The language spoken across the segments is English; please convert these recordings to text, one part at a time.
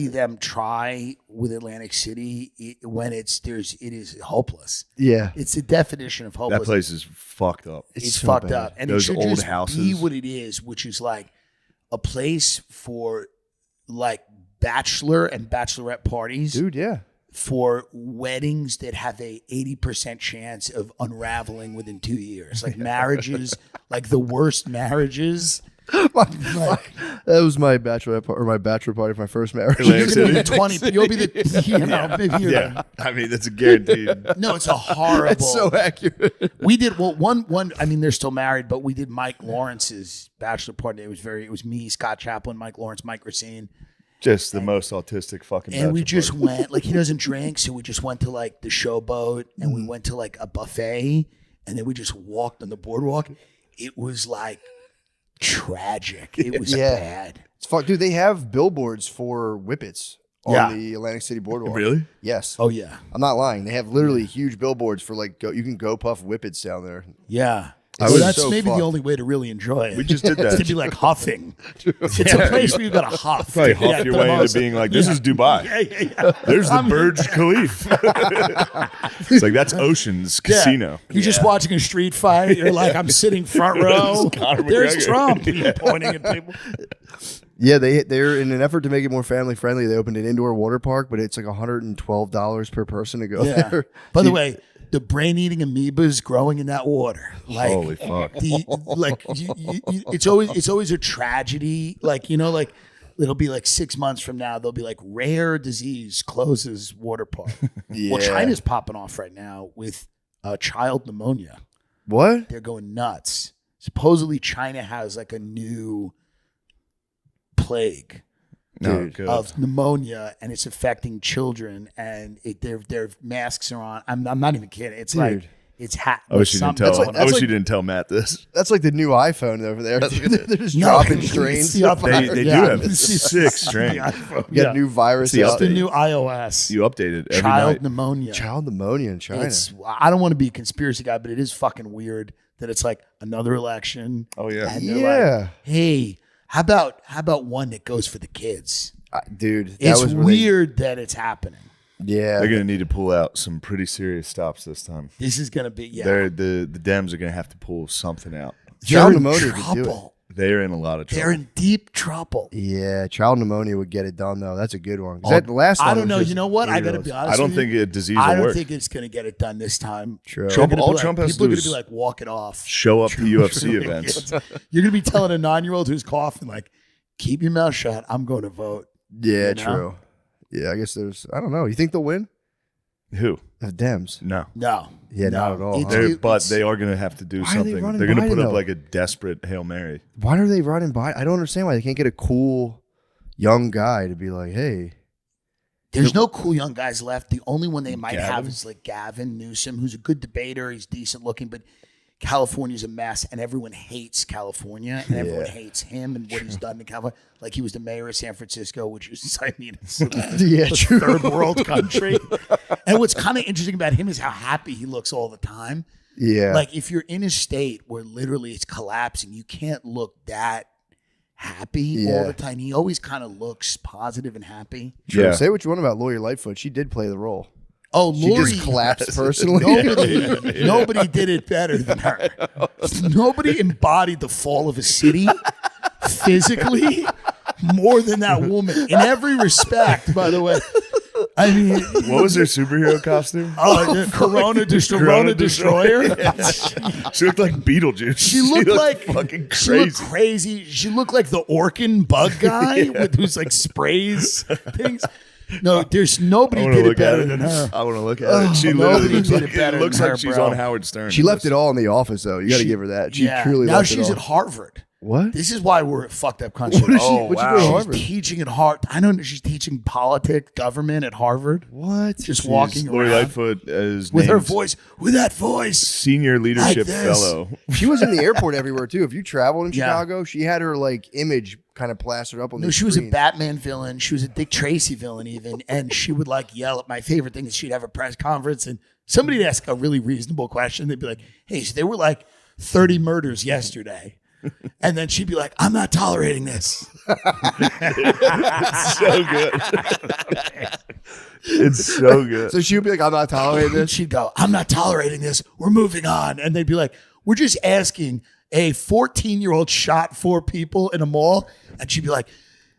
them try with Atlantic City it is hopeless. Yeah. It's the definition of hopeless. That place is fucked up. It's so fucked bad. up. And Those it should old just houses. be what it is, which is like a place for like bachelor and bachelorette parties. Dude, yeah. For weddings that have a 80% chance of unraveling within 2 years. Like marriages, like the worst marriages. That was my bachelor party for my first marriage. You're going to be 20. You'll be the, maybe you're Yeah, I mean that's a guaranteed. No, it's a horrible. It's so accurate. We did one. I mean, they're still married, but we did Mike Lawrence's bachelor party. It was me, Scott Chaplin, Mike Lawrence, Mike Racine, Just the most autistic fucking. and we bachelor just party. went. Like he doesn't drink, so we just went to like the Showboat, and we went to like a buffet, and then we just walked on the boardwalk. It was like tragic. It was bad. It's fuck, dude. They have billboards for whippets on the Atlantic City boardwalk. Really? Yes. Oh yeah, I'm not lying. They have literally huge billboards for like you can go puff whippets down there. yeah. It's Well, that's so maybe fucked. the only way to really enjoy it. We just did It's that. to be like huffing. It's a place where you got to huff. Probably to get huff your the way most- into being like, this is Dubai. Yeah. There's the Burj Khalifa. It's like that's Ocean's Casino. You're just watching a street fight. You're like, I'm sitting front row. Conor There's McGregor. Trump pointing at people. Yeah, they're in an effort to make it more family friendly. They opened an indoor water park, but it's like $112 per person to go Yeah. there. By the way, the brain-eating amoebas growing in that water. Like, Holy fuck. It's always a tragedy. Like, like it'll be like 6 months from now, they'll be like rare disease closes water park. Yeah. Well, China's popping off right now with child pneumonia. What? They're going nuts. Supposedly China has like a new plague No, Dude. good. of pneumonia, and it's affecting children, and their masks are on. I'm not even kidding. It's Dude. like it's I wish you didn't tell. That's I wish like- you didn't tell Matt this. That's like the new iPhone over there. They're just dropping strains. They They do have six strains. You got a new virus the out. the update. new iOS. You updated every Child night. pneumonia. Child pneumonia in China. I don't want to be a conspiracy guy, but it is fucking weird that it's like another election. Oh yeah. And they're Yeah. like, hey, how about one that goes for the kids? Dude, that It's was where weird that it's happening. Yeah. They're gonna need to pull out some pretty serious stops this time. This is gonna be The Dems are gonna have to pull something out. They're Child in pneumonia could do it. trouble. They're in a lot of trouble. They're in deep trouble. Yeah, child pneumonia would get it done though. That's a good one. 'Cause the last I one don't was know. just You know what? I got to 8-year-olds. be honest. I don't with you. think a disease I will don't work. think it's going to get it done this time. True. Trump, All Trump has to people are do going to be is like, walk it off. Show up to UFC events. You're going to be telling a 9-year-old who's coughing, like, keep your mouth shut. I'm going to vote. Yeah, You know? true. Yeah, I guess I don't know. You think they'll win? Who? The Dems. No. No. Yeah, No. not at all. It's- huh? But they are going to have to do Why are they something. running They're going to Biden, put up though? like a desperate Hail Mary. Why are they running by? I don't understand why they can't get a cool young guy to be like, hey. There's no cool young guys left. The only one they might have Gavin? is like Gavin Newsom, who's a good debater. He's decent looking, but California's a mess, and everyone hates California, and everyone Yeah. hates him and what he's done to California. Like he was the mayor of San Francisco, which is, I mean, it's Yeah, a true. third world country. And what's kind of interesting about him is how happy he looks all the time. Yeah. Like if you're in a state where literally it's collapsing, you can't look that happy all Yeah. the time. He always kind of looks positive and happy. True. Yeah. Say what you want about Lori Lightfoot. She did play the role. Oh, She Lori, just collapsed personally. nobody did it better than her. Nobody embodied the fall of a city physically more than that woman in every respect, by the way. I mean, What was her superhero costume? the Corona Destroyer. She looked like Beetlejuice. She looked like fucking She looked crazy. crazy. She looked like the Orkin bug guy with who's like sprays things. No, there's nobody I want to did it look at better it. than her. I want to look at it. She nobody literally looks did like, it better it looks than like her, she's bro. on Howard Stern. She left it all in the office, though. You got to give her that. She truly now left she's it at all. Harvard. What? This is why we're a fucked up country. What is she? Oh, What'd wow. you go to She's Harvard? teaching at Harvard. I don't know. She's teaching politics, government at Harvard. What? Just She's walking Lori around Lightfoot is with her named voice, with that voice. Senior Leadership Like this. Fellow. She was in the airport everywhere too. If you traveled in Yeah. Chicago, she had her like image kind of plastered up on No, the she was a screen. Batman villain. She was a Dick Tracy villain, even, and she would like yell. My favorite thing is she'd have a press conference, and somebody'd ask a really reasonable question. They'd be like, "Hey, so there were like 30 murders yesterday." And then she'd be like, I'm not tolerating this. It's so good. It's so good. So she would be like, I'm not tolerating this. She'd go, I'm not tolerating this. We're moving on. And they'd be like, we're just asking a 14-year-old shot 4 people in a mall. And she'd be like,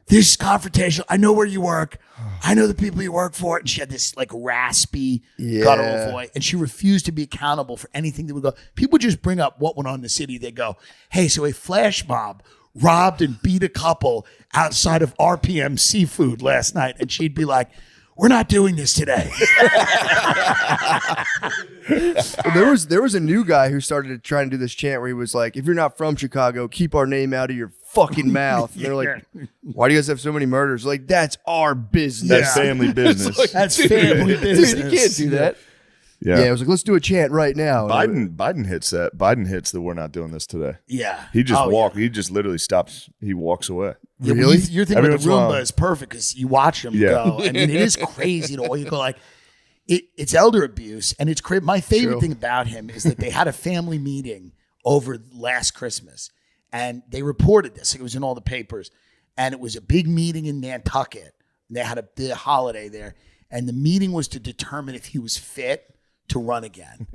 this is confrontational. I know where you work. I know the people you work for. And she had this like raspy, guttural voice. And she refused to be accountable for anything that would go. People just bring up what went on in the city. They go, hey, so a flash mob robbed and beat a couple outside of RPM Seafood last night. And she'd be like, we're not doing this today. Well, there was a new guy who started trying to do this chant where he was like, if you're not from Chicago, keep our name out of your fucking mouth. And they're like, why do you guys have so many murders? Like, that's our business. That's family business. That's family business. Dude, you can't do that. Yeah, I was like, let's do a chant right now. Biden hits that. Biden hits the we're not doing this today. Yeah. He just He just literally stops. He walks away. Yeah, Really? Your thing with the Roomba is perfect because you watch him go. I mean, it is crazy to you go like, it's elder abuse, and it's crazy. My favorite thing about him is that they had a family meeting over last Christmas, and they reported this. It was in all the papers, and it was a big meeting in Nantucket. They had the holiday there, and the meeting was to determine if he was fit to run again.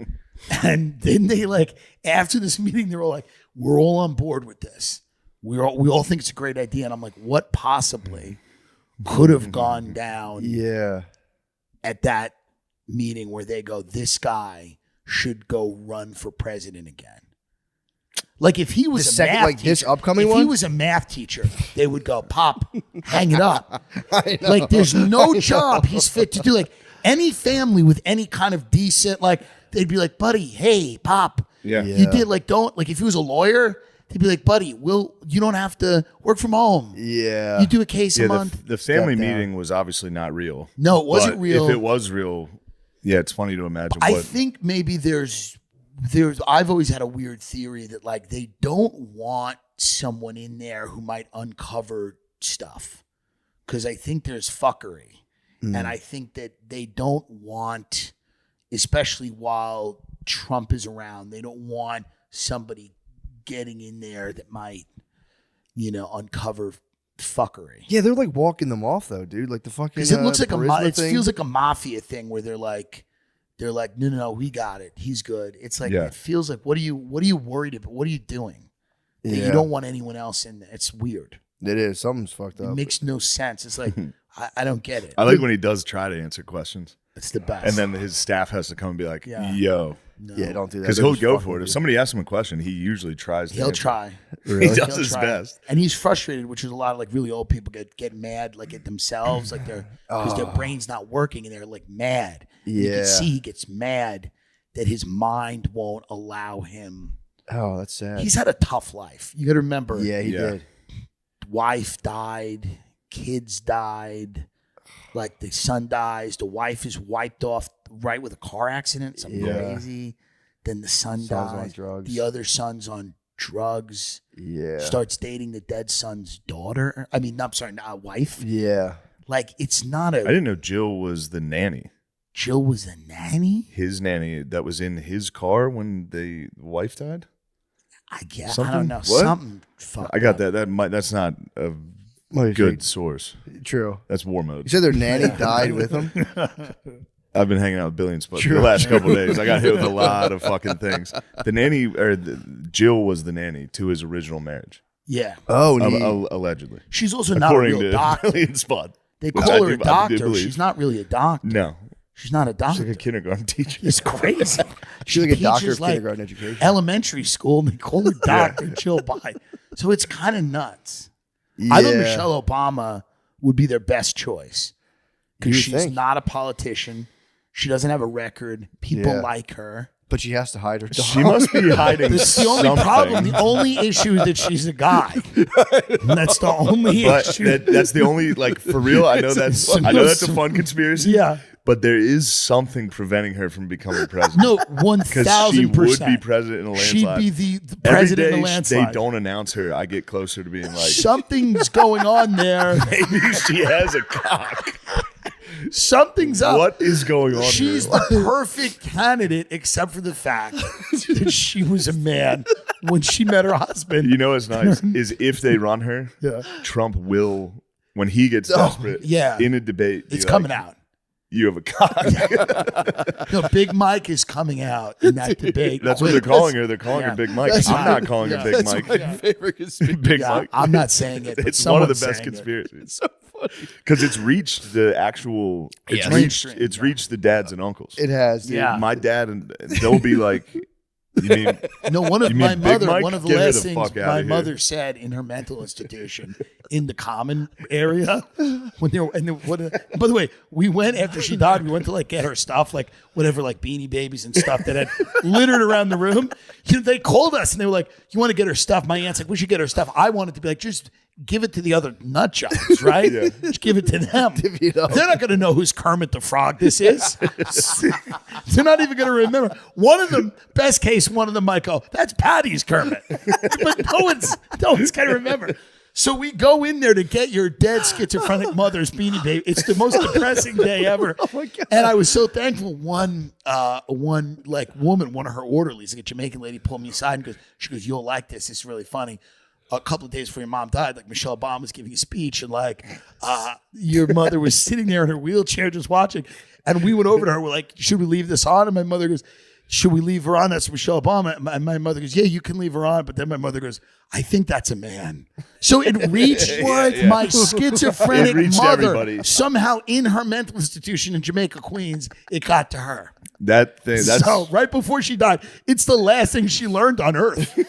And then they after this meeting, they're all like, we're all on board with this. We all think it's a great idea. And I'm like, what possibly could have gone down at that meeting where they go, this guy should go run for president again? Like if he was this upcoming one? If he was a math teacher, they would go, Pop, hang it up. Like there's no job he's fit to do. Like any family with any kind of decent, they'd be like, buddy, hey, Pop. Yeah. You did if he was a lawyer, they'd be like, buddy, you don't have to work from home. Yeah. You do a case a month. The family meeting was obviously not real. No, it wasn't But real. If it was real, yeah, it's funny to imagine. I think maybe there's I've always had a weird theory that they don't want someone in there who might uncover stuff. Because I think there's fuckery. And I think that they don't want, especially while Trump is around, they don't want somebody getting in there that might, uncover fuckery. Yeah, they're walking them off though, dude. Like the fucking. Because it looks like it feels like a mafia thing where they're like, no, we got it. He's good. It's like it feels like what are you worried about? What are you doing? That you don't want anyone else in there. It's weird. It is. Something's fucked up. It makes no sense. It's like I don't get it. I like when he does try to answer questions. It's the best. And then his staff has to come and be like, yo. No. Yeah, don't do that. Because he'll go for it. If somebody asks him a question, he usually tries to He'll answer. try. Really? He does He'll his try. best. And he's frustrated, which is a lot of really old people get mad at themselves, because their brain's not working and they're mad. And you can see he gets mad that his mind won't allow him. Oh, that's sad. He's had a tough life. You got to remember. Yeah, he did. Wife died, kids died, the son dies, the wife is wiped off right with a car accident, something crazy. Then the son dies. On drugs. The other son's on drugs. Yeah. Starts dating the dead son's daughter. I mean, I'm sorry, not wife. Yeah. It's not a. I didn't know Jill was the nanny. Jill was a nanny? His nanny that was in his car when the wife died? I guess. Something? I don't know. What? Something fucked I got up. that. That's not a good source. True. That's war mode. You said their nanny died with them? I've been hanging out with Billion Spud the last couple of days. I got hit with a lot of fucking things. The nanny, Jill was the nanny to his original marriage. Yeah. Oh, allegedly. She's also not a According real to doctor. Billion Spud. They which call I her do- a I do doctor. believe. She's not really a doctor. No. She's not a She's doctor. like a kindergarten teacher. It's crazy. She's like a doctor teaches, of kindergarten education. Elementary school, and they call her Dr. Jill Biden. So it's kind of nuts. I thought Michelle Obama would be their best choice because she's not a politician. She doesn't have a record. People like her. But she has to hide her dog. She must be hiding That's the only problem. The only issue is that she's a guy. And that's the only But issue. that's the only, for real, I know that's a fun conspiracy. Yeah. But there is something preventing her from becoming president. No, Because she 1,000%. would be president in a landslide. She'd be the president in a Every day landslide. they don't announce her, I get closer to being like, Something's going on there. maybe she has a cock. Something's up. What is going on? She's here? the perfect candidate, except for the fact that she was a man when she met her husband. You know what's nice is if they run her, Trump will, when he gets desperate, in a debate, it's coming out. You have a cock. No, Big Mike is coming out in that debate. That's what they're calling her. They're calling her Big Mike. I'm not calling her Big Mike. My favorite conspiracy. Big Mike. I'm not saying it. But It's one of the best saying conspiracies. It's so funny. Because it's reached the actual. It's reached the dads and uncles. It has. Dude. Yeah. My dad and they'll be like. You mean, no, one of you my mean Big mother, Mike? one of the Get her last the things fuck outta my here. mother said in her mental institution in the common area when they were, by the way, we went after she died, we went to like get her stuff, like whatever, like Beanie Babies and stuff that had littered around the room. You know, they called us and they were like, "You want to get her stuff?" My aunt's like, "We should get her stuff." I wanted to be like, just give it to the other nut jobs, right? Just give it to them. They're not going to know who's Kermit the Frog this is. They're not even going to remember. One of them, best case, one of them might go, "That's Patty's Kermit." But no one's going to remember. So we go in there to get your dead schizophrenic mother's Beanie Baby. It's the most depressing day ever. Oh my God. And I was so thankful. One like woman, one of her orderlies, like a Jamaican lady, pulled me aside and she goes, "You'll like this. It's really funny. A couple of days before your mom died, like Michelle Obama was giving a speech, and like your mother was sitting there in her wheelchair just watching. And we went over to her. We're like, should we leave this on? And my mother goes, should we leave her on? That's Michelle Obama. And my mother goes, yeah, you can leave her on. But then my mother goes, I think that's a man. So it reached my schizophrenic mother. Everybody. Somehow in her mental institution in Jamaica, Queens, it got to her. That thing. That's So right before she died, it's the last thing she learned on Earth. It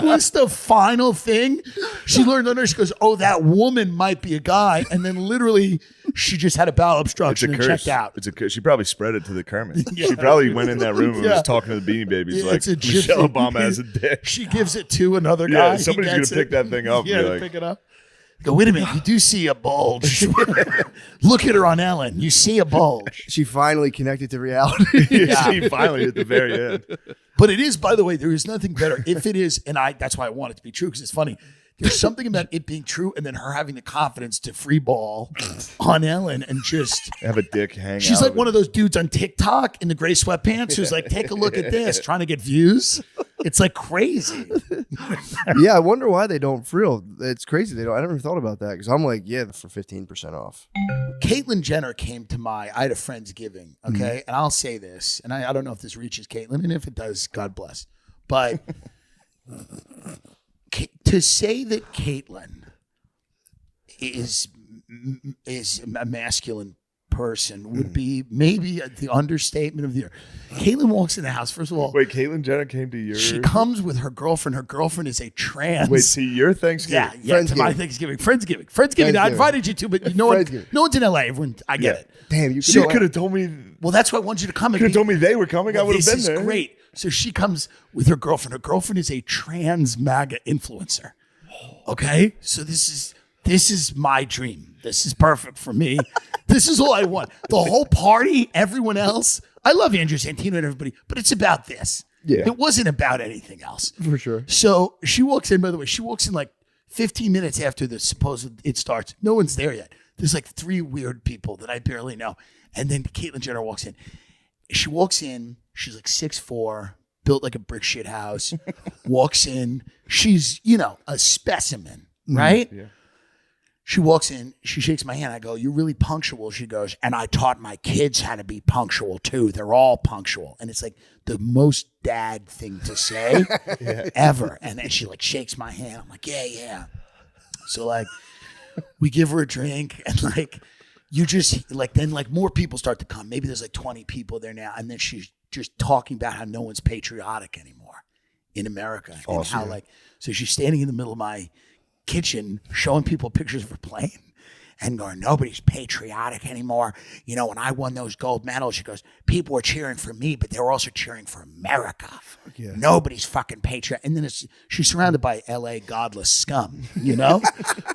was the final thing she learned on Earth. She goes, "Oh, that woman might be a guy," and then literally she just had a bowel obstruction and checked out. It's a curse. She probably spread it to the Kermit. She probably went in that room and was talking to the Beanie Babies like Michelle Obama has a dick. She gives it to another guy. Yeah, somebody's gonna pick that thing up. Yeah, pick it up. Go, wait a minute, you do see a bulge. Look at her on Ellen. You see a bulge. She finally connected to reality. She finally at the very end. But it is, by the way, there is nothing better. If it is, and that's why I want it to be true, because it's funny. There's something about it being true and then her having the confidence to free ball on Ellen and just have a dick hang out. She's like one of those dudes on TikTok in the gray sweatpants who's like, take a look at this, trying to get views. It's like crazy. Yeah, I wonder why they don't frill. It's crazy. They don't. I never thought about that because I'm like, yeah, for 15% off. Caitlyn Jenner came to I had a Friendsgiving, okay? And I'll say this, and I don't know if this reaches Caitlyn, and if it does, God bless. But to say that Caitlyn is a masculine person would be maybe the understatement of the year. Caitlyn walks in the house. First of all, wait, Caitlyn Jenner came to your. She comes with her girlfriend. Her girlfriend is a trans. Wait, see your Thanksgiving? Yeah, to my Thanksgiving. Friendsgiving. I invited you to, but no one's in LA. Everyone, I get it. Damn, you could have told me. Well, that's why I wanted you to come. Could have told me they were coming. I would have been there. This is great. So she comes with her girlfriend. Her girlfriend is a trans MAGA influencer. Okay, so this is my dream. This is perfect for me. This is all I want. The whole party, everyone else. I love Andrew Santino and everybody, but it's about this. Yeah. It wasn't about anything else. For sure. So she walks in, by the way, she walks in like 15 minutes after the supposed it starts. No one's there yet. There's like 3 weird people that I barely know. And then Caitlyn Jenner walks in. She walks in, she's like 6'4", built like a brick shit house, walks in. She's, a specimen, right? Yeah. She walks in, she shakes my hand. I go, "You're really punctual." She goes, "And I taught my kids how to be punctual too. They're all punctual." And it's like the most dad thing to say ever. And then she like shakes my hand. I'm like, yeah. So like we give her a drink and like you just like then like more people start to come. Maybe there's like 20 people there now. And then she's just talking about how no one's patriotic anymore in America. And how like, so she's standing in the middle of my kitchen showing people pictures of her plane and going, "Nobody's patriotic anymore. When I won those gold medals," she goes, "people were cheering for me, but they were also cheering for America. Yeah. Nobody's fucking patriotic." And then she's surrounded by LA godless scum,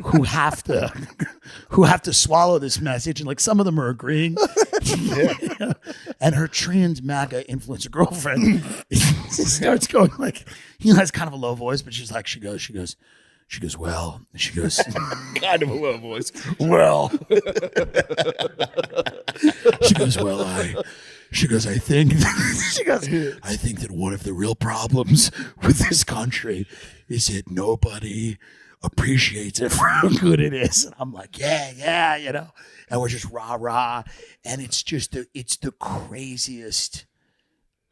who have to swallow this message. And like some of them are agreeing. And her trans MAGA influencer girlfriend starts going like, has kind of a low voice, but she goes, She goes, well, she goes, Kind of a low voice. well, she goes, well, I think, I think that one of the real problems with this country is that nobody appreciates it for how good it is. And I'm like, yeah, you know, and we're just rah. And it's just, it's the craziest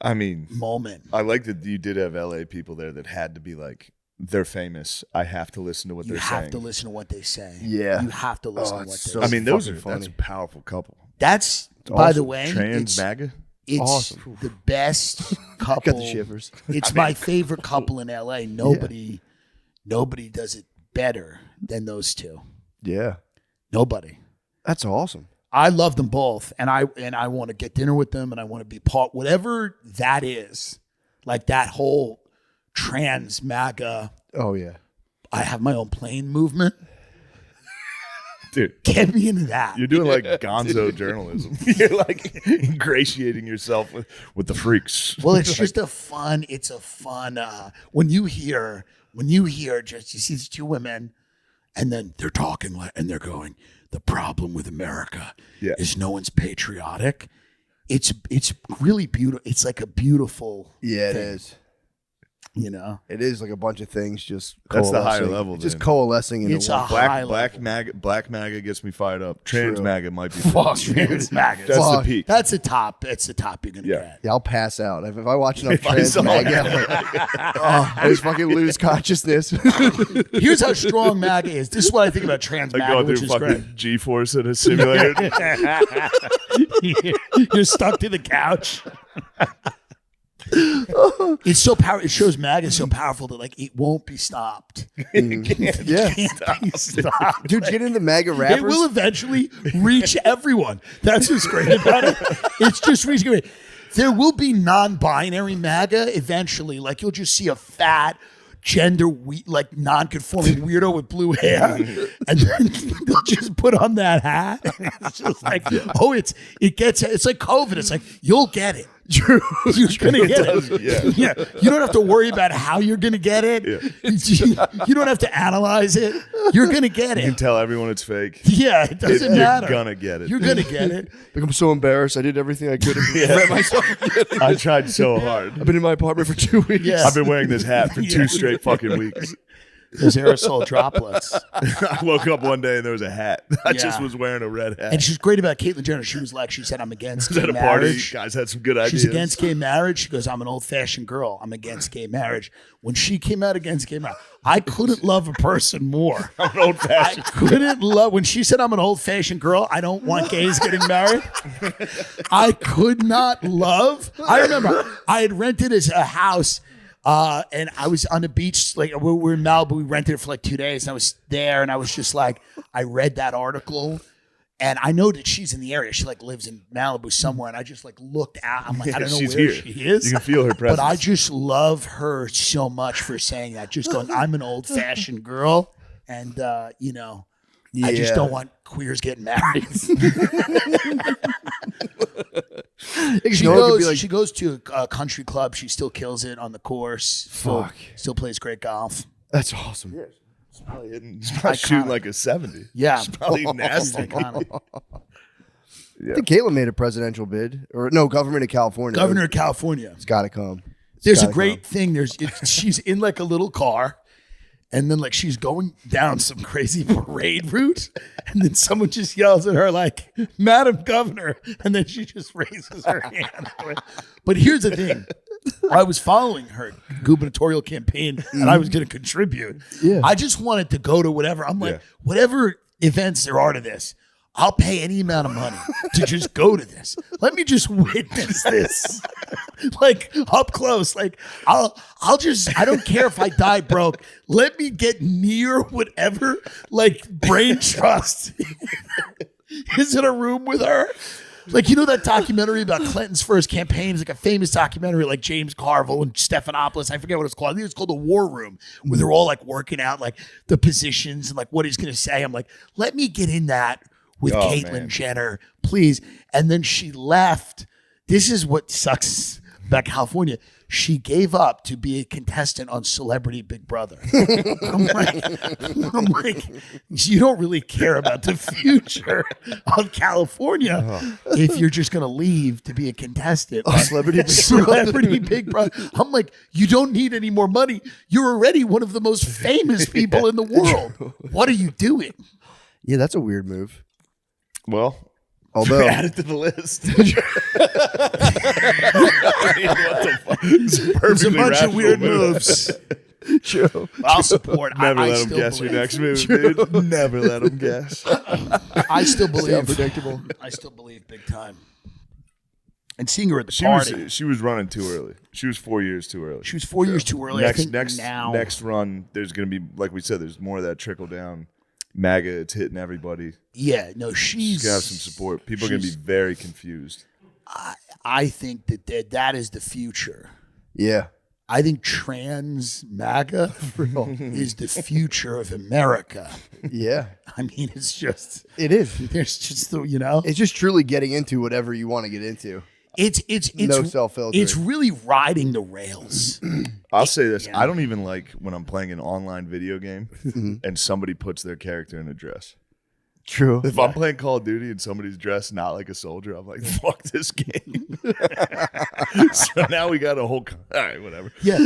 I mean, moment. I like that you did have LA people there that had to be like, they're famous. I have to listen to what they're saying. You have to listen to what they say. Yeah. You have to listen to what they so say. I mean, that's funny. a powerful couple. That's, by the way, Trans MAGA? it's awesome. the best couple. Got the shivers. It's my favorite couple in LA. Nobody does it better than those two. Yeah. Nobody. That's awesome. I love them both, and I want to get dinner with them, and I want to be part, whatever that is, like that whole trans MAGA. Oh, yeah. I have my own plane movement. Dude, Get me into that. you're doing like gonzo journalism. You're like ingratiating yourself with the freaks. Well, it's just a fun. It's a fun. When you hear just you see these two women, and then they're talking and they're going. The problem with America is no one's patriotic. It's really beautiful. It's like a beautiful. Yeah, thing, it is. You know, It is like a bunch of things just That's the higher coalescing. level, Just then. coalescing into It's one. a high Black MAGA gets me fired up. Trans MAGA might be fun. trans MAGA. That's Fuck. the peak. That's a top. That's the top you're gonna Yeah. get. Yeah, I'll pass out. If I watch enough If I trans saw MAGA, that. I just fucking lose consciousness. Here's how strong MAGA is. This is what I think about trans Like MAGA, going which through is fucking great. G-force in a simulator. You're stuck to the couch. It's so powerful. It shows MAGA is so powerful that like it won't be stopped. Yeah. Can't be stopped. Dude, get into MAGA rappers. It will eventually reach everyone. That's what's great about it. It's just reaching everyone. There will be non-binary MAGA eventually. Like you'll just see a fat, like non-conforming weirdo with blue hair, and then they'll just put on that hat. It's just like, it's like COVID. It's like you'll get it. You're gonna get it. Yeah. You don't have to worry about how you're gonna get it. You don't have to analyze it. You're gonna get You can it. tell everyone it's fake. Yeah, it doesn't matter. You're gonna get it. You're gonna get it. Like, I'm so embarrassed. I did everything I could to prevent myself. I tried so hard. I've been in my apartment for 2 weeks. Yeah. I've been wearing this hat for 2 straight fucking weeks. There's aerosol droplets. I woke up one day and there was a hat. I just Yeah. was wearing a red hat. And she's great about Caitlyn Jenner. She said, I'm against was gay at a party. marriage. Guys had some good ideas. She's against gay marriage. She goes, I'm an old-fashioned girl. I'm against gay marriage. When she came out against gay marriage, I couldn't love a person more. I'm an old I fashioned. couldn't love, when she said I'm an old-fashioned girl, I don't want gays getting married. I could not love. I remember I had rented a house and I was on the beach, like we were in Malibu. We rented it for like 2 days, and I was there, and I was just like, I read that article, and I know that she's in the area. She like lives in Malibu somewhere, and I just like looked out. I'm like, I don't know she's where here. she is. You can feel her presence. But I just love her so much for saying that. Just going, I'm an old-fashioned girl, and I just Yeah. don't want queers getting married. She goes to a country club. She still kills it on the course. Still plays great golf. That's awesome. She's probably shooting like a 70. Yeah. She's probably nasty. Iconic. I think Caitlyn made a presidential bid. Or no, government of California. Governor of California. It's got to come. There's a gotta great thing. She's in like a little car, and then like she's going down some crazy parade route, and then someone just yells at her like, "Madam Governor," and then she just raises her hand. But here's the thing. I was following her gubernatorial campaign, and I was going to contribute. Yeah. I just wanted to go to whatever. I'm like, whatever events there are to this, I'll pay any amount of money to just go to this. Let me just witness this, like up close. Like I don't care if I die broke. Let me get near whatever like brain trust is in a room with her. Like, you know that documentary about Clinton's first campaign? It's like a famous documentary, like James Carville and Stephanopoulos. I forget what it's called. I think it's called The War Room, where they're all like working out like the positions and like what he's going to say. I'm like, let me get in that with Caitlyn Jenner, please. And then she left. This is what sucks about California. she gave up to be a contestant on Celebrity Big Brother. I'm like, you don't really care about the future of California if you're just going to leave to be a contestant on Celebrity Big Brother. I'm like, you don't need any more money. You're already one of the most famous people in the world. What are you doing? Yeah, that's a weird move. Well, Although add it to the list. I mean, what the fuck? It's There's a bunch of weird moves. True. I'll support. Never I let them still guess your believe. next move, dude. Never let them guess. I still believe. Unpredictable. I still believe big time. And seeing her at the She party, was running too early. She was 4 years too early. she was 4 years too early. I think now, Next run, there's gonna be, like we said, there's more of that trickle down. MAGA, it's hitting everybody. yeah, no, She's gonna have some support. People are gonna be very confused. I think that is the future. Yeah. I think trans MAGA is the future of America. Yeah. I mean, it's just It is. there's just the, you know, It's just truly getting into whatever you want to get into. it's No self-filtering. It's really riding the rails. I'll say this: Yeah. I don't even like when I'm playing an online video game and somebody puts their character in a dress. True. If I'm playing Call of Duty and somebody's dressed not like a soldier, I'm like, fuck this game. So now we got a whole. All right, whatever. Yeah,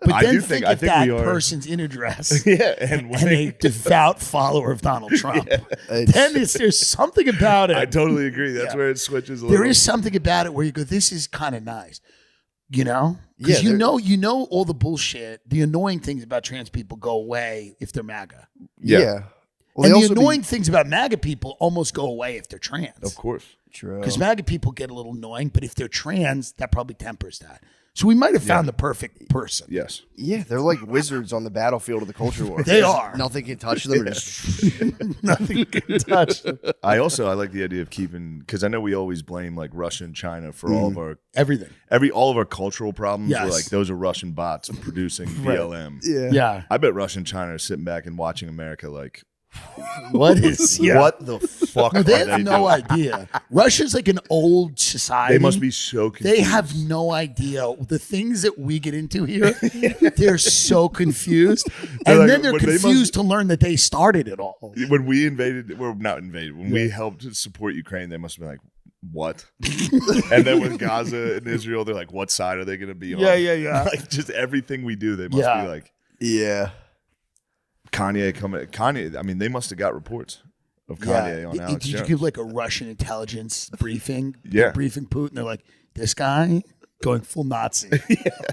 but I then do think think- I if think that we are- person's in a dress Yeah, and and a devout follower of Donald Trump, It's- then there's something about it. I totally agree. That's Yeah. where it switches a little. There is something about it where you go, this is kind of nice, you know? Yeah, Because you know all the bullshit, the annoying things about trans people go away if they're MAGA. Yeah. Well, And they the also annoying things about MAGA people almost go away if they're trans. Of course. True. Because MAGA people get a little annoying, but if they're trans, that probably tempers that. So we might have found the perfect person. Yes. Yeah, they're like wizards on the battlefield of the culture war. They are. Nothing can touch them. Just Nothing can touch I like the idea of keeping, because I know we always blame like Russia and China for all of our everything. all of our cultural problems. Yes. We're like, those are Russian bots producing BLM. yeah. Yeah. I bet Russia and China are sitting back and watching America like, What is, yeah. what the fuck No, are they they have no doing? idea. Russia's like an old society. They must be so confused. They have no idea. The things that we get into here, they're so confused. They're And like, then they're when they confused to learn that they started it all. When we invaded, well, not invaded, when we helped support Ukraine, they must have been like, what? And then with Gaza and Israel, they're like, what side are they going to be on? Yeah. Like just everything we do, they must Yeah. be like, Yeah. Kanye, I mean, they must have got reports of Kanye on Alex Did you Jones. give like a Russian intelligence briefing? Yeah. Briefing Putin. They're like, this guy going full Nazi.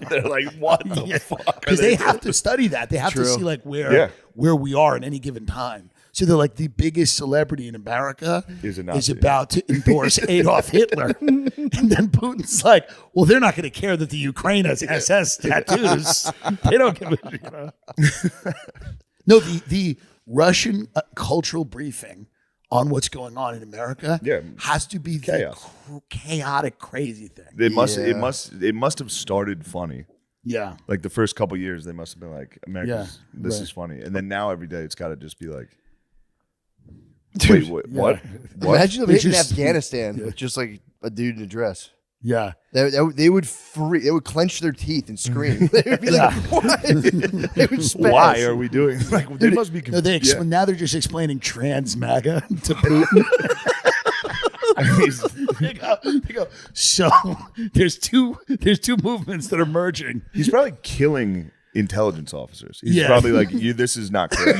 They're like, what the fuck? Because they have to study that. They have to True. see like where we are at any given time. So they're like, the biggest celebrity in America Is a Nazi. about to endorse Adolf Hitler. And then Putin's like, well, they're not going to care that the Ukraine has SS tattoos. They don't give a you know. No, the Russian cultural briefing on what's going on in America has to be Chaos. the chaotic, crazy thing. It must have started funny. Yeah. Like the first couple years, they must have been like, America's, this right. is funny. And then now every day, it's got to just be like, wait, what? What? Imagine them hitting just- Afghanistan with just like a dude in a dress. Yeah. They would they would clench their teeth and scream. They would be like, "What?" They would spaz. Why are we doing? Like, they must be. No, now they're just explaining trans MAGA to Putin. They go, so there's two movements that are merging. He's probably killing intelligence officers. He's Yeah. probably like, this is not correct.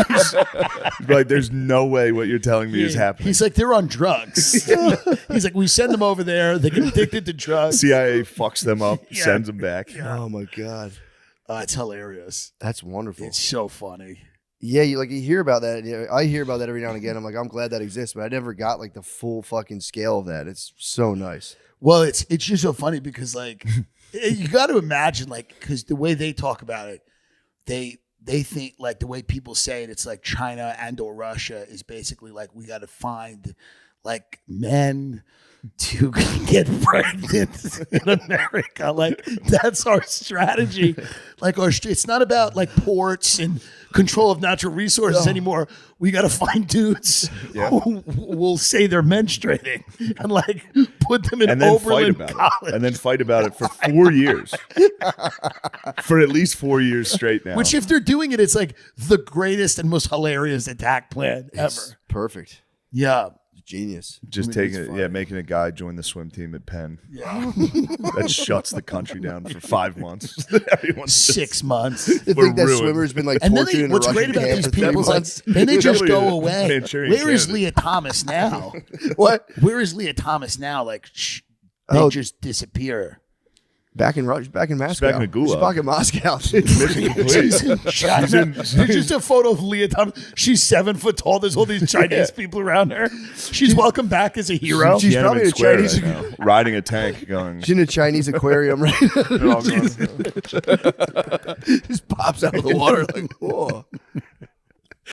He's like, there's no way what you're telling me is happening. He's like, they're on drugs. He's like, we send them over there. They get addicted to drugs. CIA fucks them up, Yeah. sends them back. Oh my god, It's hilarious. that's wonderful. It's so funny. Yeah, you hear about that. Yeah, I hear about that every now and again. I'm like, I'm glad that exists, but I never got like the full fucking scale of that. It's so nice. Well, it's just so funny because like you got to imagine like because the way they talk about it, they think like the way people say it, it's like China and or Russia is basically like we got to find like men to get pregnant in America. Like that's our strategy. Like it's not about like ports and control of natural resources anymore. We got to find dudes who will say they're menstruating and like put them in and then Oberlin fight about College. it. And then fight about it for 4 years. For at least 4 years straight now. Which if they're doing it, it's like the greatest and most hilarious attack plan ever. It's perfect. Yeah. Genius. Just taking it, making a guy join the swim team at Penn. Yeah. That shuts the country down for 5 months. Everyone's 6 months. You We're think that ruined. swimmer's been like And then tortured in a what's Russian great about camp these for 3 people is like, months? then they just go Really, away. Manchurian Where is Candidate. Leah Thomas now? What? Where is Leah Thomas now? Like, they just disappear. Back in Moscow. back in the gulag. She's back in Moscow. Mission complete. She's in China. There's just a photo of Leah Thomas. She's 7 foot tall. There's all these Chinese people around her. She's welcome back as a hero. She's Tiananmen probably in a Square Chinese. right now, riding a tank going. She's in a Chinese aquarium right now. "Oh, God." Just pops out of the water like, whoa.